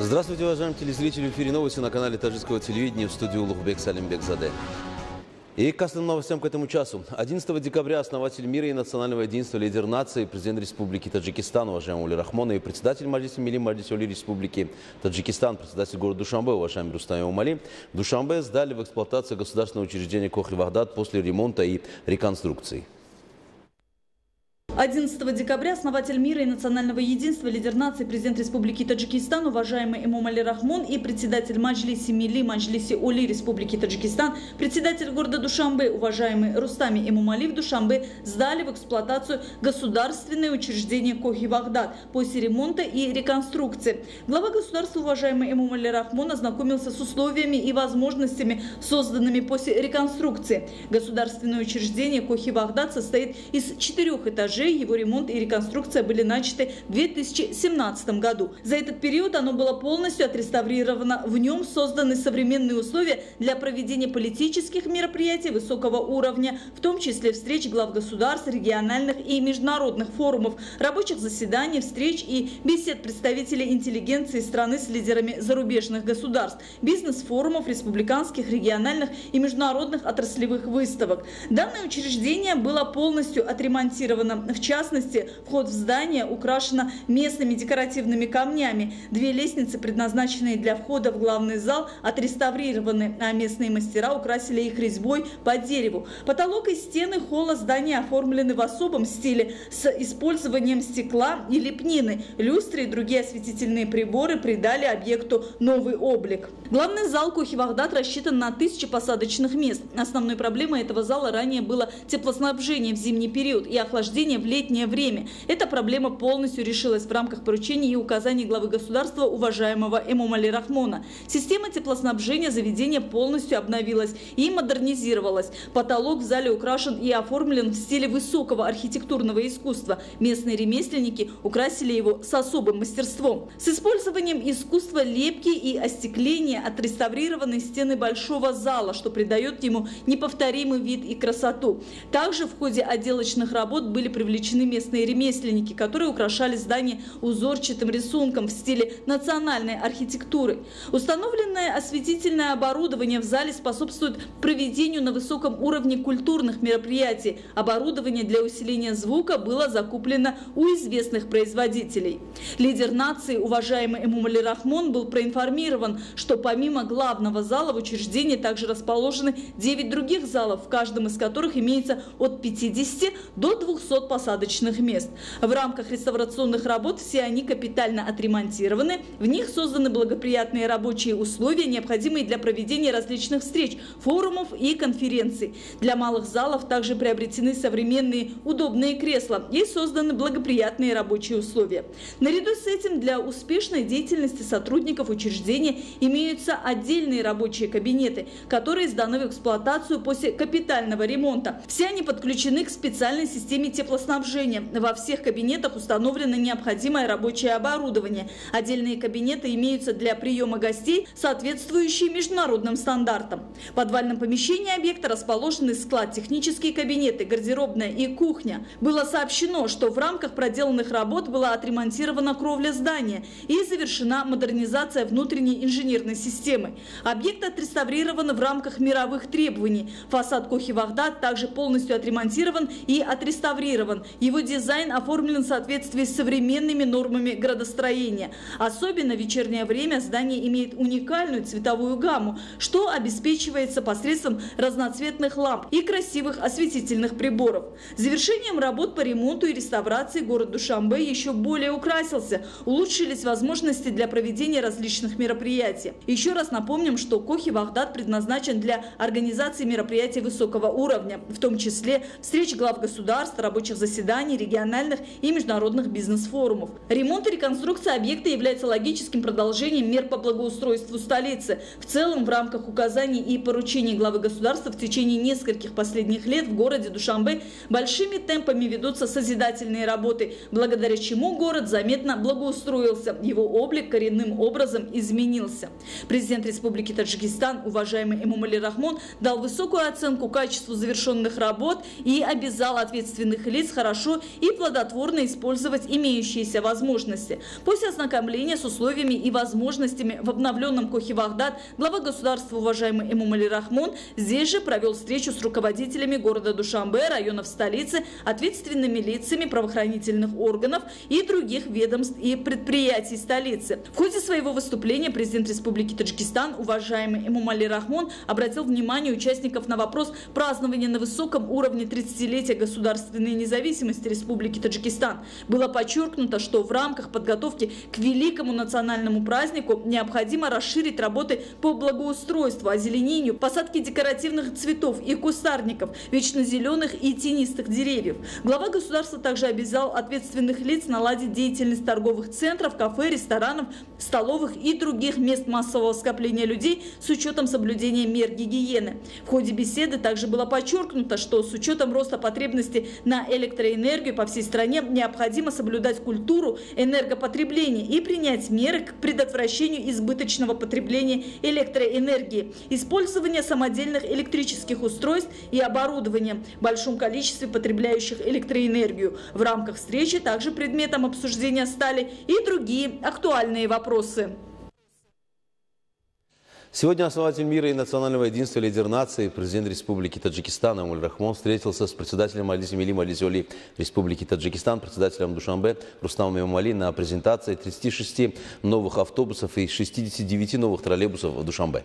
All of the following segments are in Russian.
Здравствуйте, уважаемые телезрители. В эфире новости на канале таджикского телевидения, в студии Улугбек Салимбекзаде. И к основным новостям к этому часу. 11 декабря основатель мира и национального единства, лидер нации, президент Республики Таджикистан, уважаемый Оли Рахмон, и председатель Маджлиса Милли Маджлиса Оли Республики Таджикистан, председатель города Душанбе, уважаемый Рустам Эмомали, в Душанбе сдали в эксплуатацию государственное учреждение Кохи-Вагдад после ремонта и реконструкции. 11 декабря основатель мира и национального единства, лидер нации, президент Республики Таджикистан, уважаемый Эмомали Рахмон, и председатель Маджлиса Милли Маджлиса Оли Республики Таджикистан, председатель города Душанбе, уважаемый Рустами Эмомали, в Душанбе сдали в эксплуатацию государственное учреждение Кохи-Вагдад после ремонта и реконструкции. Глава государства, уважаемый Эмомали Рахмон, ознакомился с условиями и возможностями, созданными после реконструкции. Государственное учреждение Кохи-Вагдад состоит из 4 этажей. Его ремонт и реконструкция были начаты в 2017 году. За этот период оно было полностью отреставрировано. В нем созданы современные условия для проведения политических мероприятий высокого уровня, в том числе встреч глав государств, региональных и международных форумов, рабочих заседаний, встреч и бесед представителей интеллигенции страны с лидерами зарубежных государств, бизнес-форумов, республиканских, региональных и международных отраслевых выставок. Данное учреждение было полностью отремонтировано. В частности, вход в здание украшено местными декоративными камнями. 2 лестницы, предназначенные для входа в главный зал, отреставрированы, а местные мастера украсили их резьбой по дереву. Потолок и стены холла здания оформлены в особом стиле с использованием стекла и лепнины. Люстры и другие осветительные приборы придали объекту новый облик. Главный зал Кохи-Вагдад рассчитан на 1000 посадочных мест. Основной проблемой этого зала ранее было теплоснабжение в зимний период и охлаждение в летнее время. Эта проблема полностью решилась в рамках поручений и указаний главы государства, уважаемого Эмомали Рахмона. Система теплоснабжения заведения полностью обновилась и модернизировалась. Потолок в зале украшен и оформлен в стиле высокого архитектурного искусства. Местные ремесленники украсили его с особым мастерством. С использованием искусства лепки и остекления отреставрированы стены большого зала, что придает ему неповторимый вид и красоту. Также в ходе отделочных работ были привлечены местные ремесленники, которые украшали здание узорчатым рисунком в стиле национальной архитектуры. Установленное осветительное оборудование в зале способствует проведению на высоком уровне культурных мероприятий. Оборудование для усиления звука было закуплено у известных производителей. Лидер нации, уважаемый Эмомали Рахмон, был проинформирован, что помимо главного зала в учреждении также расположены 9 других залов, в каждом из которых имеется от 50 до 200 посадочных мест. В рамках реставрационных работ все они капитально отремонтированы. В них созданы благоприятные рабочие условия, необходимые для проведения различных встреч, форумов и конференций. Для малых залов также приобретены современные удобные кресла и созданы благоприятные рабочие условия. Наряду с этим для успешной деятельности сотрудников учреждения имеются отдельные рабочие кабинеты, которые сданы в эксплуатацию после капитального ремонта. Все они подключены к специальной системе теплоснабжения. Во всех кабинетах установлено необходимое рабочее оборудование. Отдельные кабинеты имеются для приема гостей, соответствующие международным стандартам. В подвальном помещении объекта расположены склад, технические кабинеты, гардеробная и кухня. Было сообщено, что в рамках проделанных работ была отремонтирована кровля здания и завершена модернизация внутренней инженерной системы. Объект отреставрирован в рамках мировых требований. Фасад Кохи-Вагдад также полностью отремонтирован и отреставрирован. Его дизайн оформлен в соответствии с современными нормами градостроения. Особенно в вечернее время здание имеет уникальную цветовую гамму, что обеспечивается посредством разноцветных ламп и красивых осветительных приборов. Завершением работ по ремонту и реставрации город Душанбе еще более украсился. Улучшились возможности для проведения различных мероприятий. Еще раз напомним, что Кохи-Вагдад предназначен для организации мероприятий высокого уровня, в том числе встреч глав государств, рабочих заседаний, региональных и международных бизнес-форумов. Ремонт и реконструкция объекта является логическим продолжением мер по благоустройству столицы. В целом, в рамках указаний и поручений главы государства в течение нескольких последних лет в городе Душанбе большими темпами ведутся созидательные работы, благодаря чему город заметно благоустроился, его облик коренным образом изменился. Президент Республики Таджикистан, уважаемый Эмомали Рахмон, дал высокую оценку качеству завершенных работ и обязал ответственных лиц хорошо и плодотворно использовать имеющиеся возможности. После ознакомления с условиями и возможностями в обновленном Кохи-Вагдад глава государства, уважаемый Эмомали Рахмон, здесь же провел встречу с руководителями города Душанбе, районов столицы, ответственными лицами правоохранительных органов и других ведомств и предприятий столицы. В ходе своего выступления президент Республики Таджикистан, уважаемый Эмомали Рахмон, обратил внимание участников на вопрос празднования на высоком уровне 30-летия государственной независимости Республики Таджикистан. Было подчеркнуто, что в рамках подготовки к великому национальному празднику необходимо расширить работы по благоустройству, озеленению, посадке декоративных цветов и кустарников, вечно зеленых и тенистых деревьев. Глава государства также обязал ответственных лиц наладить деятельность торговых центров, кафе, ресторанов, столовых и других мест массового скопления людей с учетом соблюдения мер гигиены. В ходе беседы также было подчеркнуто, что с учетом роста потребностей на электроэнергию по всей стране необходимо соблюдать культуру энергопотребления и принять меры к предотвращению избыточного потребления электроэнергии, использования самодельных электрических устройств и оборудования в большом количестве потребляющих электроэнергию. В рамках встречи также предметом обсуждения стали и другие актуальные вопросы. Сегодня основатель мира и национального единства, лидер нации, президент Республики Таджикистан Эмомали Рахмон встретился с председателем Маджлиси Милли Маджлиси Оли Республики Таджикистан, председателем Душанбе Рустамом Эмомали на презентации 36 новых автобусов и 69 новых троллейбусов в Душанбе.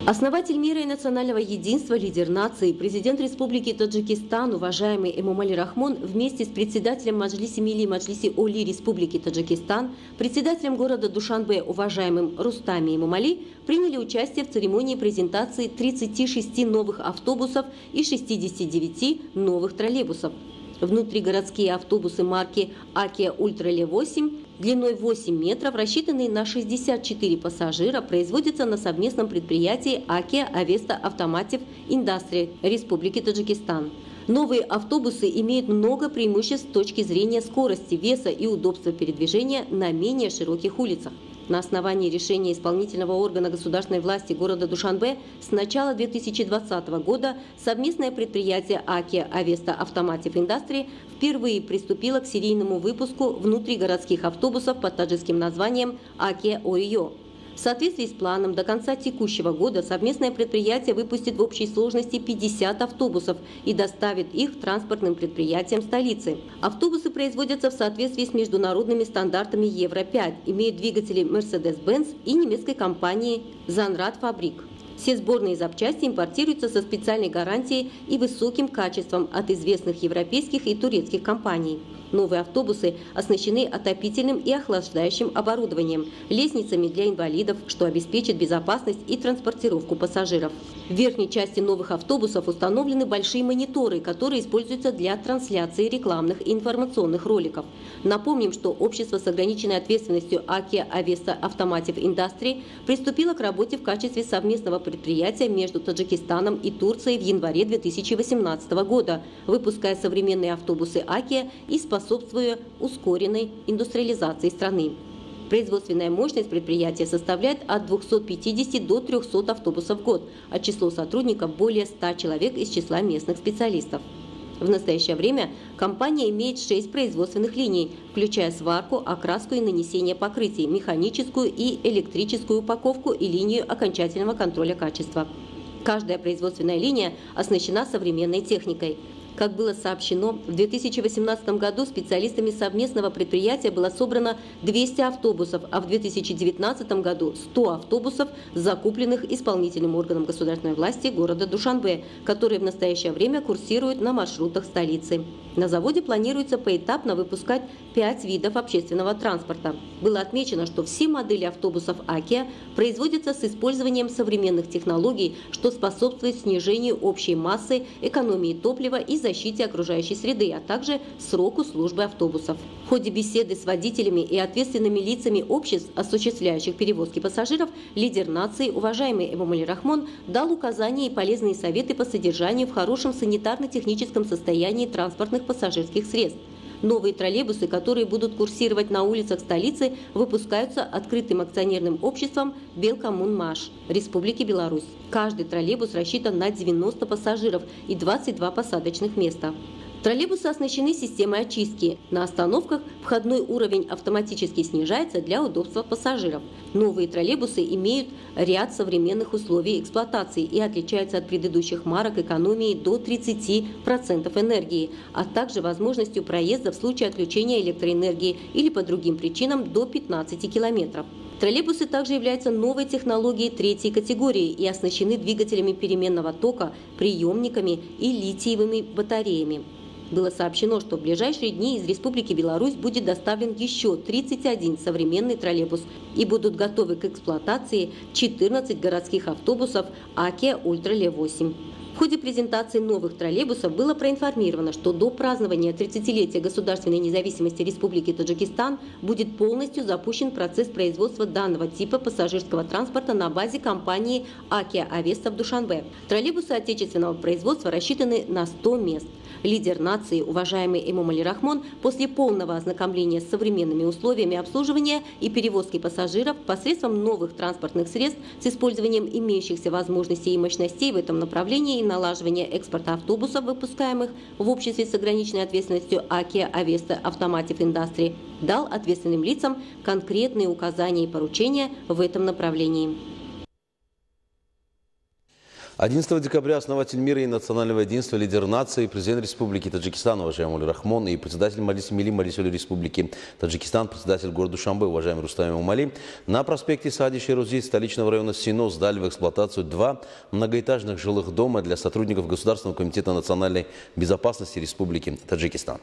Основатель мира и национального единства, лидер нации, президент Республики Таджикистан, уважаемый Эмомали Рахмон, вместе с председателем Маджлиси Милли Маджлиси Оли Республики Таджикистан, председателем города Душанбе, уважаемым Рустами Эмомали, приняли участие в церемонии презентации 36 новых автобусов и 69 новых троллейбусов. Внутригородские автобусы марки Акия Ультрале-8 длиной 8 метров, рассчитанные на 64 пассажира, производятся на совместном предприятии Акия Авеста Автомотив Индастри Республики Таджикистан. Новые автобусы имеют много преимуществ с точки зрения скорости, веса и удобства передвижения на менее широких улицах. На основании решения исполнительного органа государственной власти города Душанбе с начала 2020 года совместное предприятие Акия Авеста Автомотив Индастри впервые приступило к серийному выпуску внутригородских автобусов под таджикским названием Акия Орио. В соответствии с планом до конца текущего года совместное предприятие выпустит в общей сложности 50 автобусов и доставит их транспортным предприятиям столицы. Автобусы производятся в соответствии с международными стандартами Евро-5, имеют двигатели Mercedes-Benz и немецкой компании Занрад Фабрик. Все сборные запчасти импортируются со специальной гарантией и высоким качеством от известных европейских и турецких компаний. Новые автобусы оснащены отопительным и охлаждающим оборудованием, лестницами для инвалидов, что обеспечит безопасность и транспортировку пассажиров. В верхней части новых автобусов установлены большие мониторы, которые используются для трансляции рекламных и информационных роликов. Напомним, что общество с ограниченной ответственностью Акия Авеста Автомотив Индастри приступило к работе в качестве совместного предприятия между Таджикистаном и Турцией в январе 2018 года, выпуская современные автобусы Акия и способствуя ускоренной индустриализации страны. Производственная мощность предприятия составляет от 250 до 300 автобусов в год, а число сотрудников более 100 человек из числа местных специалистов. В настоящее время компания имеет 6 производственных линий, включая сварку, окраску и нанесение покрытий, механическую и электрическую упаковку и линию окончательного контроля качества. Каждая производственная линия оснащена современной техникой. Как было сообщено, в 2018 году специалистами совместного предприятия было собрано 200 автобусов, а в 2019 году 100 автобусов, закупленных исполнительным органом государственной власти города Душанбе, которые в настоящее время курсируют на маршрутах столицы. На заводе планируется поэтапно выпускать 5 видов общественного транспорта. Было отмечено, что все модели автобусов Акия производятся с использованием современных технологий, что способствует снижению общей массы, экономии топлива и защите окружающей среды, а также сроку службы автобусов. В ходе беседы с водителями и ответственными лицами обществ, осуществляющих перевозки пассажиров, лидер нации, уважаемый Эмомали Рахмон, дал указания и полезные советы по содержанию в хорошем санитарно-техническом состоянии транспортных пассажирских средств. Новые троллейбусы, которые будут курсировать на улицах столицы, выпускаются открытым акционерным обществом «Белкоммунмаш» Республики Беларусь. Каждый троллейбус рассчитан на 90 пассажиров и 22 посадочных места. Троллейбусы оснащены системой очистки. На остановках входной уровень автоматически снижается для удобства пассажиров. Новые троллейбусы имеют ряд современных условий эксплуатации и отличаются от предыдущих марок экономией до 30% энергии, а также возможностью проезда в случае отключения электроэнергии или по другим причинам до 15 километров. Троллейбусы также являются новой технологией третьей категории и оснащены двигателями переменного тока, приемниками и литиевыми батареями. Было сообщено, что в ближайшие дни из Республики Беларусь будет доставлен еще 31 современный троллейбус и будут готовы к эксплуатации 14 городских автобусов АКИА Ультрале-8. В ходе презентации новых троллейбусов было проинформировано, что до празднования 30-летия государственной независимости Республики Таджикистан будет полностью запущен процесс производства данного типа пассажирского транспорта на базе компании АКИА Авеста в Душанбе. Троллейбусы отечественного производства рассчитаны на 100 мест. Лидер нации, уважаемый Эмомали Рахмон, после полного ознакомления с современными условиями обслуживания и перевозки пассажиров посредством новых транспортных средств с использованием имеющихся возможностей и мощностей в этом направлении и налаживания экспорта автобусов, выпускаемых в обществе с ограниченной ответственностью АКИА Авеста Автомотив Индастри, дал ответственным лицам конкретные указания и поручения в этом направлении. 11 декабря основатель мира и национального единства, лидер нации, президент Республики Таджикистан, уважаемый Эмомали Рахмон, и председатель Маджлиси Милли Маджлиси Республики Таджикистан, председатель города Душанбе, уважаемый Рустам Эмомали, на проспекте Саади Шейрузи столичного района Сино сдали в эксплуатацию 2 многоэтажных жилых дома для сотрудников Государственного комитета национальной безопасности Республики Таджикистан.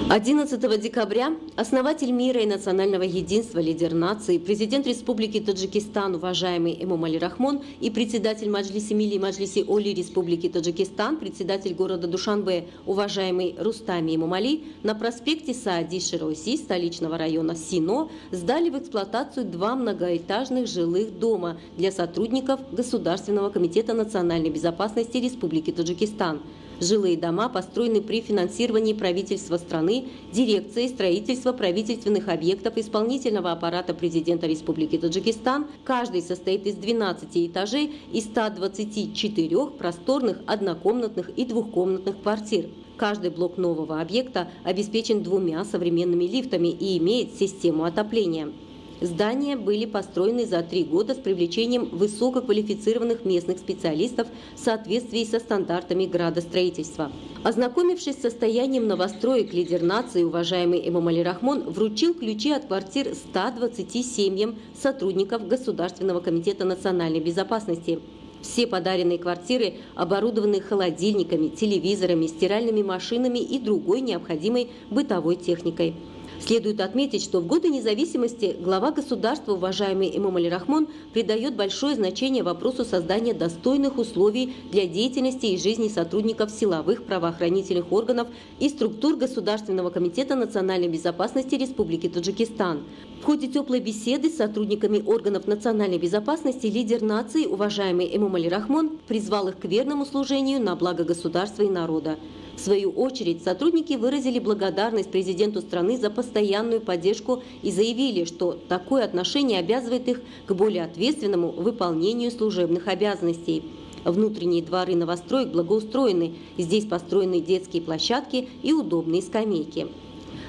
11 декабря основатель мира и национального единства, лидер нации, президент Республики Таджикистан, уважаемый Эмомали Рахмон, и председатель Маджлиси Милли Маджлиси Оли Республики Таджикистан, председатель города Душанбе, уважаемый Рустам Эмомали, на проспекте Саади Шейрузи столичного района Сино сдали в эксплуатацию 2 многоэтажных жилых дома для сотрудников Государственного комитета национальной безопасности Республики Таджикистан. Жилые дома построены при финансировании правительства страны, дирекции строительства правительственных объектов исполнительного аппарата президента Республики Таджикистан. Каждый состоит из 12 этажей и 124 просторных однокомнатных и двухкомнатных квартир. Каждый блок нового объекта обеспечен 2 современными лифтами и имеет систему отопления. Здания были построены за 3 года с привлечением высококвалифицированных местных специалистов в соответствии со стандартами градостроительства. Ознакомившись с состоянием новостроек, лидер нации, уважаемый Эмомали Рахмон, вручил ключи от квартир 120 семьям сотрудников Государственного комитета национальной безопасности. Все подаренные квартиры оборудованы холодильниками, телевизорами, стиральными машинами и другой необходимой бытовой техникой. Следует отметить, что в годы независимости глава государства, уважаемый Эмомали Рахмон, придает большое значение вопросу создания достойных условий для деятельности и жизни сотрудников силовых правоохранительных органов и структур Государственного комитета национальной безопасности Республики Таджикистан. В ходе теплой беседы с сотрудниками органов национальной безопасности лидер нации, уважаемый Эмомали Рахмон, призвал их к верному служению на благо государства и народа. В свою очередь, сотрудники выразили благодарность президенту страны за постоянную поддержку и заявили, что такое отношение обязывает их к более ответственному выполнению служебных обязанностей. Внутренние дворы новостроек благоустроены, здесь построены детские площадки и удобные скамейки.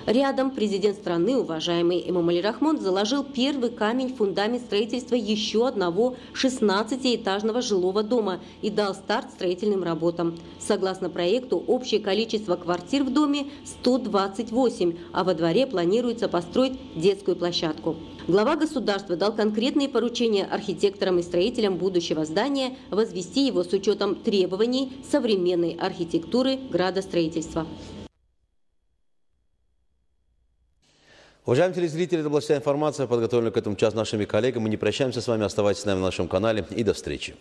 Рядом президент страны, уважаемый Эмомали Рахмон, заложил первый камень в фундамент строительства еще одного 16-этажного жилого дома и дал старт строительным работам. Согласно проекту, общее количество квартир в доме 128, а во дворе планируется построить детскую площадку. Глава государства дал конкретные поручения архитекторам и строителям будущего здания возвести его с учетом требований современной архитектуры градостроительства. Уважаемые телезрители, это была вся информация, подготовленная к этому часу нашими коллегами. Мы не прощаемся с вами, оставайтесь с нами на нашем канале и до встречи.